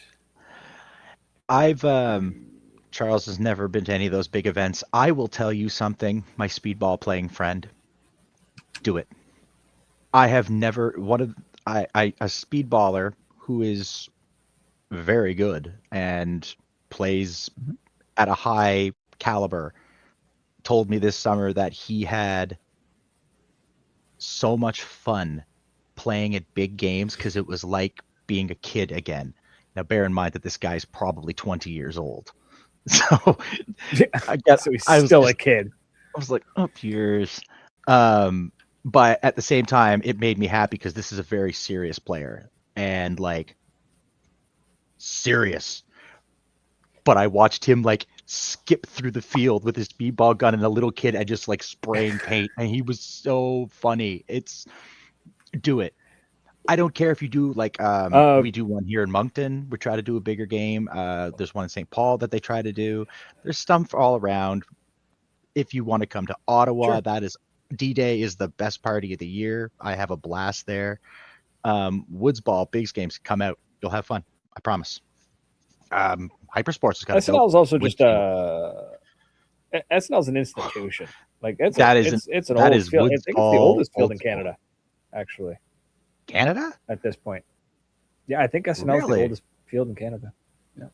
Charles has never been to any of those big events. I will tell you something, my speedball playing friend. Do it. I have never a speedballer who is very good and plays at a high caliber told me this summer that he had so much fun playing at big games because it was like being a kid again. Now, bear in mind that this guy's probably 20 years old. So I guess so he's still a kid. I was like, up years. But at the same time, it made me happy because this is a very serious player and like serious. But I watched him like skip through the field with his speedball gun and a little kid and just like spraying paint. And he was so funny. Do it. I don't care if you do like we do one here in Moncton. We try to do a bigger game. There's one in St. Paul that they try to do. There's stuff all around. If you want to come to Ottawa, that is D-Day is the best party of the year. I have a blast there. Woods Ball, Bigs Games, come out. You'll have fun. I promise. Hypersports has got a dope. SNL is also just SNL is an institution. Like it's an old field. I think it's the oldest field in Canada, actually. Canada? At this point. Yeah, I think SNL is the oldest field in Canada. Yeah.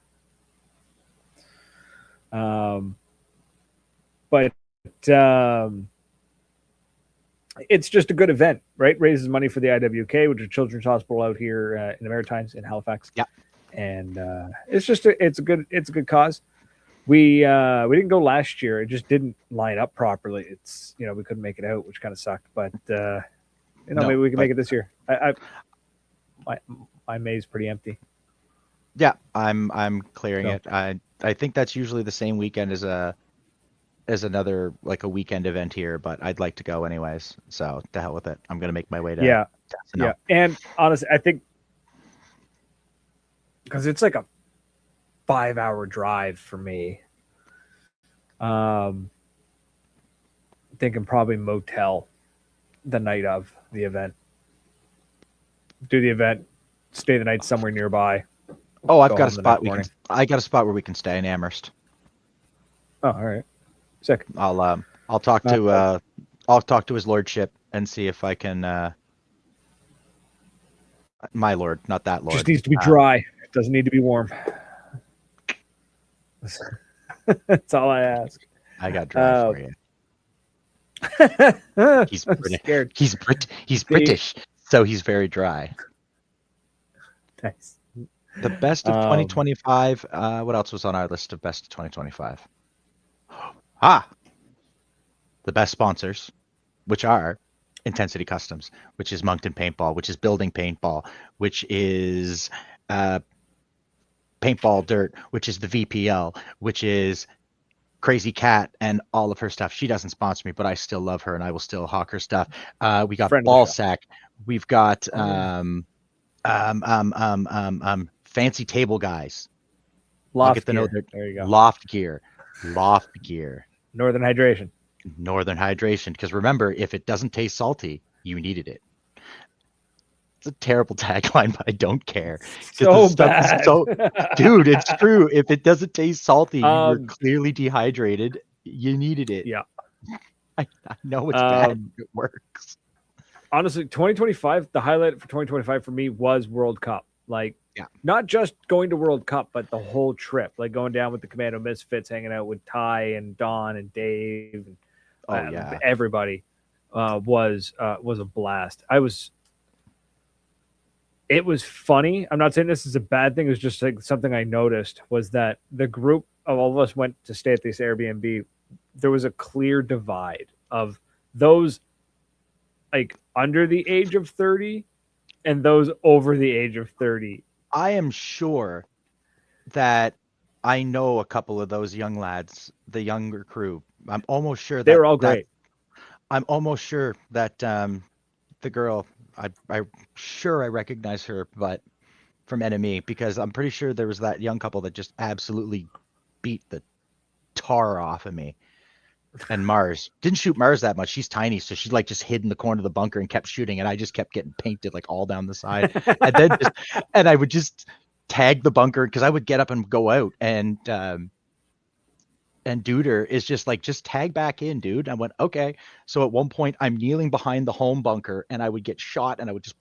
But it's just a good event, right? Raises money for the IWK, which is Children's Hospital out here in the Maritimes in Halifax. Yeah. And it's a good cause. We didn't go last year. It just didn't line up properly. It's we couldn't make it out, which kind of sucked. But maybe we can make it this year. My May's pretty empty. Yeah, I'm clearing it. I think that's usually the same weekend as another like a weekend event here, but I'd like to go anyways. So to hell with it. I'm gonna make my way to yeah. And honestly, I think because it's like a 5-hour drive for me. Thinking probably motel the night of the event. Do the event, stay the night somewhere nearby. Oh, I've got a spot I got a spot where we can stay in Amherst. Oh, all right. Sick. I'll talk to his lordship and see if I can my lord, not that lord. Just needs to be dry. It doesn't need to be warm. That's all I ask. I got dry for you. He's British. He's British, so he's very dry. Nice. The best of 2025. What else was on our list of best of 2025? The best sponsors, which are Ntensity Customs, which is Moncton Paintball, which is Building Paintball, which is Paintball Dirt, which is the VPL, which is Crazy Cat and all of her stuff. She doesn't sponsor me, but I still love her and I will still hawk her stuff. We got Ballsack. We've got Fancy Table Guys. Loft Gear. There you go. Loft Gear. Northern Hydration. Because remember, if it doesn't taste salty, you needed it. It's a terrible tagline, but I don't care. So bad. Dude, it's true. If it doesn't taste salty, you were clearly dehydrated. You needed it. Yeah. I know it's bad. It works. Honestly, 2025, the highlight for 2025 for me was World Cup. Like, not just going to World Cup, but the whole trip. Like going down with the Commando Misfits, hanging out with Ty and Don and Dave and everybody was a blast. It was funny. I'm not saying this is a bad thing. It was just like something I noticed was that the group of all of us went to stay at this Airbnb. There was a clear divide of those like under the age of 30 and those over the age of 30. I am sure that I know a couple of those young lads, the younger crew. I'm almost sure that they were all great. I'm almost sure that the girl, I'm sure I recognize her, but from Enemy, because I'm pretty sure there was that young couple that just absolutely beat the tar off of me. And Mars didn't shoot Mars that much. She's tiny, so she like just hid in the corner of the bunker and kept shooting, and I just kept getting painted like all down the side. And then I would just tag the bunker because I would get up and go out, and Duder is just like, just tag back in, dude. I went, okay. So at one point I'm kneeling behind the home bunker and I would get shot and I would just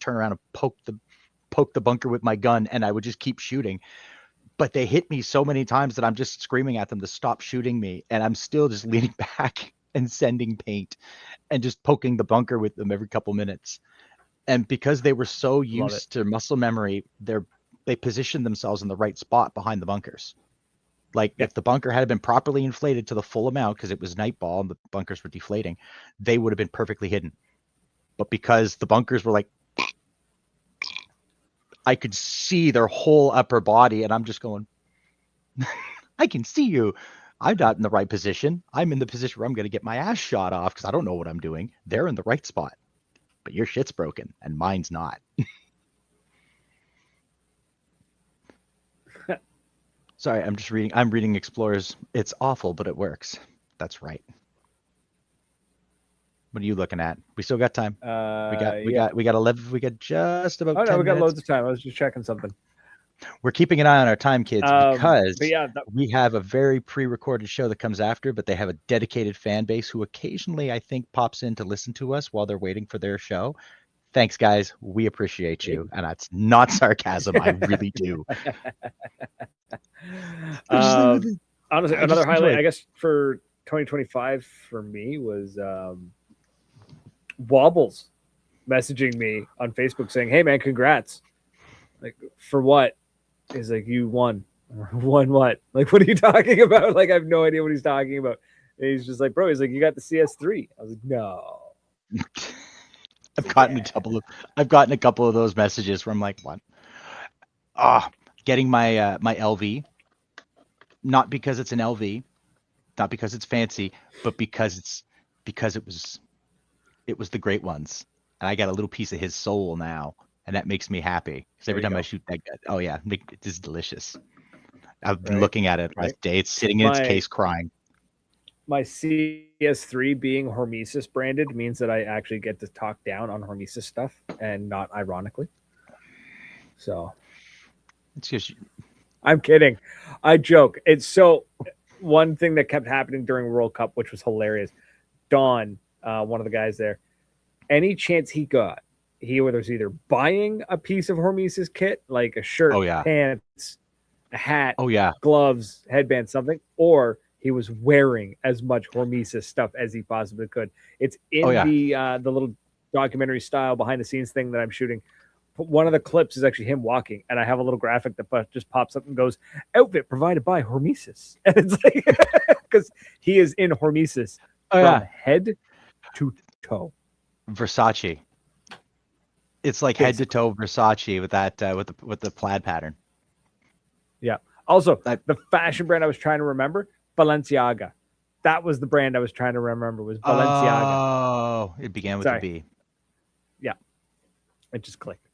turn around and poke the bunker with my gun and I would just keep shooting. But they hit me so many times that I'm just screaming at them to stop shooting me. And I'm still just leaning back and sending paint and just poking the bunker with them every couple minutes. And because they were so used to muscle memory, they positioned themselves in the right spot behind the bunkers. Like if the bunker had been properly inflated to the full amount, because it was nightball and the bunkers were deflating, they would have been perfectly hidden. But because the bunkers were like, I could see their whole upper body and I'm just going, I can see you. I'm not in the right position. I'm in the position where I'm going to get my ass shot off because I don't know what I'm doing. They're in the right spot, but your shit's broken and mine's not. Sorry, I'm reading Explorers. It's awful, but it works. That's right. What are you looking at? We still got time. We got 11. We got just about 10 we got minutes. loads of time. I was just checking something. We're keeping an eye on our time, kids, because we have a very pre-recorded show that comes after, but they have a dedicated fan base who occasionally, I think, pops in to listen to us while they're waiting for their show. Thanks, guys. We appreciate you. And that's not sarcasm. I really do. Honestly, another highlight, I guess, for 2025 for me was Wobbles messaging me on Facebook saying, "Hey, man, congrats." Like, for what? He's like, "You won." Won what? Like, what are you talking about? Like, I have no idea what he's talking about. And he's just like, "Bro," he's like, "You got the CS3." I was like, "No." I've gotten a couple of those messages where I'm like, "What?" Getting my my LV, not because it's an LV, not because it's fancy, but because it was the great ones, and I got a little piece of his soul now. And that makes me happy because every time I shoot that gun, oh yeah, it is delicious. I've been looking at it last day. It's sitting in its case crying. My CS3 being Hormesis branded means that I actually get to talk down on Hormesis stuff and not ironically. So it's just, I'm kidding. I joke. It's so one thing that kept happening during World Cup, which was hilarious. Don, one of the guys there, any chance he got, he was either buying a piece of Hormesis kit, like a shirt, pants, a hat, gloves, headband, something, or he was wearing as much Hormesis stuff as he possibly could. It's in the little documentary style behind the scenes thing that I'm shooting. One of the clips is actually him walking, and I have a little graphic that just pops up and goes, "Outfit provided by Hormesis," and it's like because he is in Hormesis from head to toe. Versace. It's like head to toe Versace with that with the plaid pattern. Yeah. Also, the fashion brand I was trying to remember, Balenciaga. That was the brand I was trying to remember. Was Balenciaga. Oh, it began with a B. Yeah, it just clicked.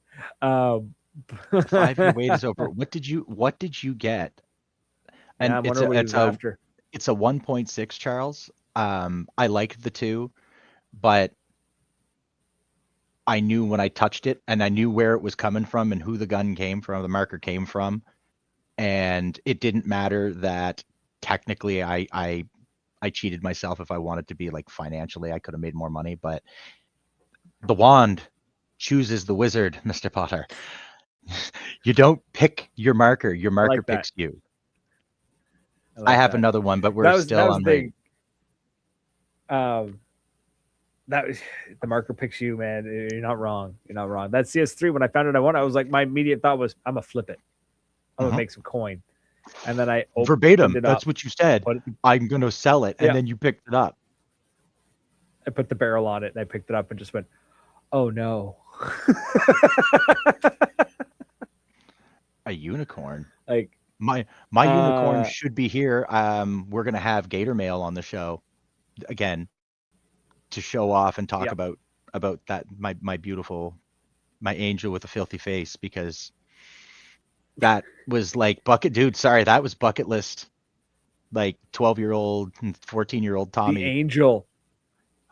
5-year wait is over. What did you get? And it's a 1.6, Charles. I liked the 2, but I knew when I touched it, and I knew where it was coming from and who the gun came from, the marker came from, and it didn't matter that technically I cheated myself. If I wanted to be like financially, I could have made more money, but the wand chooses the wizard, Mr. Potter. You don't pick your marker picks you. I have another one, but we're still on the that was the marker picks you, man. You're not wrong. That CS3, when I found it, I was like, my immediate thought was, I'm gonna flip it. I'm gonna make some coin. And then I verbatim. That's what you said. I'm gonna sell it, and then you picked it up. I put the barrel on it, and I picked it up, and just went, "Oh no!" A unicorn. Like my unicorn should be here. We're gonna have Gator Mail on the show again to show off and talk about that my beautiful, my angel with a filthy face, because that was like that was bucket list, like 12-year-old and 14-year-old Tommy. The angel.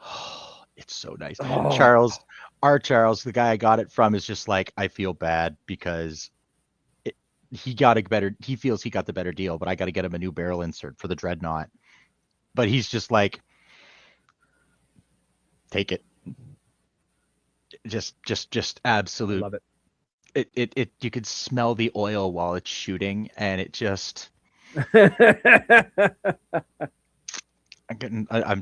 Oh, it's so nice. Charles, the guy I got it from, is just like, I feel bad because he feels he got the better deal, but I got to get him a new barrel insert for the Dreadnought. But he's just like, take it. Just absolute. Love it. It you could smell the oil while it's shooting, and it just I'm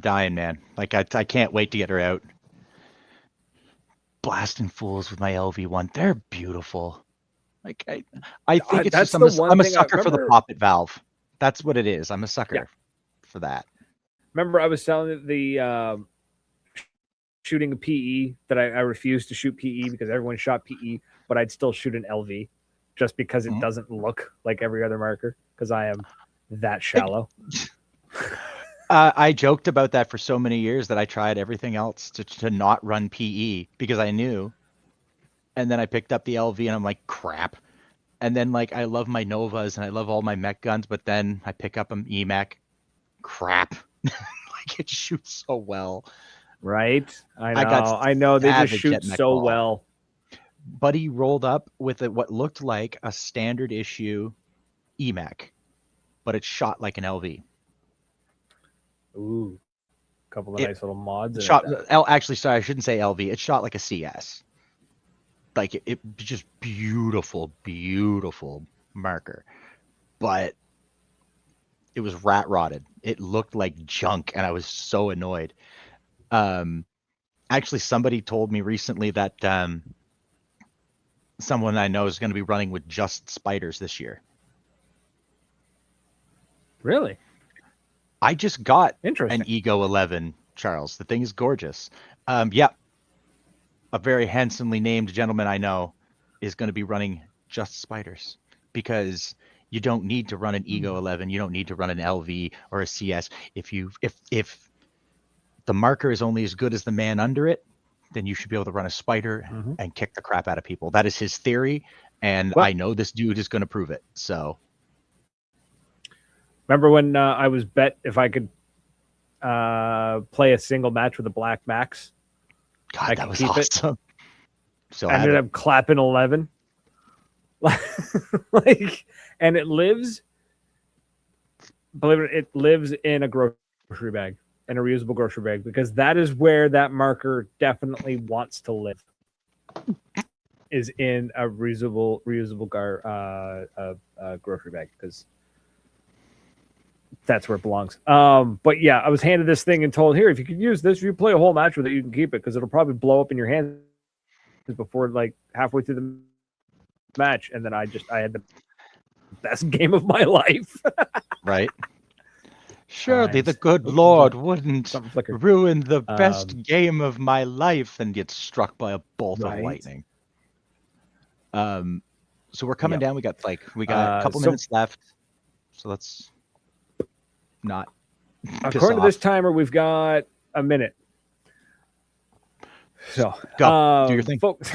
dying, man. Like I can't wait to get her out. Blasting fools with my LV1. They're beautiful. Like I think it's just I'm a sucker for the poppet valve. That's what it is. I'm a sucker for that. Remember, I was telling the shooting a PE that I refused to shoot PE because everyone shot PE, but I'd still shoot an LV just because it doesn't look like every other marker, because I am that shallow. I joked about that for so many years that I tried everything else to not run PE because I knew. And then I picked up the LV and I'm like, crap. And then like I love my Novas and I love all my mech guns, but then I pick up an EMech. Crap. Like it shoots so well. Right. I know. They just shoot so ball. well. Buddy rolled up with what looked like a standard issue EMAC, but it shot like an LV. Ooh, a couple of nice little mods. Actually, sorry, I shouldn't say LV. It shot like a CS. Like it just beautiful marker, but it was rat rotted. It looked like junk, and I was so annoyed. Actually, somebody told me recently that someone I know is going to be running with just spiders this year. Really? I just got an Ego 11, Charles. The thing is gorgeous. Yeah. A very handsomely named gentleman I know is going to be running just spiders because you don't need to run an Ego 11. You don't need to run an LV or a CS. If the marker is only as good as the man under it, then you should be able to run a spider and kick the crap out of people. That is his theory, and I know this dude is going to prove it. So, remember when I was bet if I could play a single match with a Black Max? God, that was awesome. So I ended up clapping 11. And it lives. Believe it lives in a grocery bag. In a reusable grocery bag, because that is where that marker definitely wants to live, is in a reusable grocery bag, because that's where it belongs. But yeah, I was handed this thing and told, here, if you can use this, if you play a whole match with it, you can keep it, because it'll probably blow up in your hands before like halfway through the match. And then I had the best game of my life. Right. Surely the good Lord wouldn't ruin the best game of my life and get struck by a bolt of lightning. So we're coming down. We got a couple minutes left. So let's not. According to this timer, we've got a minute. So go do your thing, folks.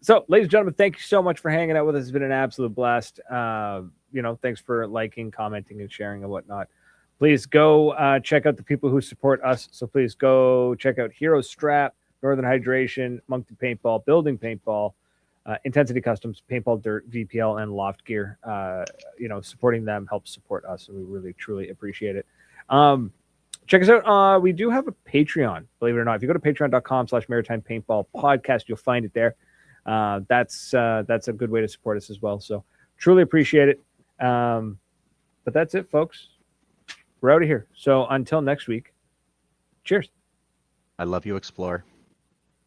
So, ladies and gentlemen, thank you so much for hanging out with us. It's been an absolute blast. Thanks for liking, commenting, and sharing and whatnot. Please go check out the people who support us. So please go check out Hero Strap, Northern Hydration, Moncton Paintball, Building Paintball, Ntensity Customs, Paintball Dirt, VPL, and Loft Gear. Supporting them helps support us, and we really, truly appreciate it. Check us out. We do have a Patreon, believe it or not. If you go to patreon.com/Maritime Paintball Podcast, you'll find it there. That's a good way to support us as well. So truly appreciate it. But that's it, folks. We're out of here. So until next week, cheers. I love you, Explorer.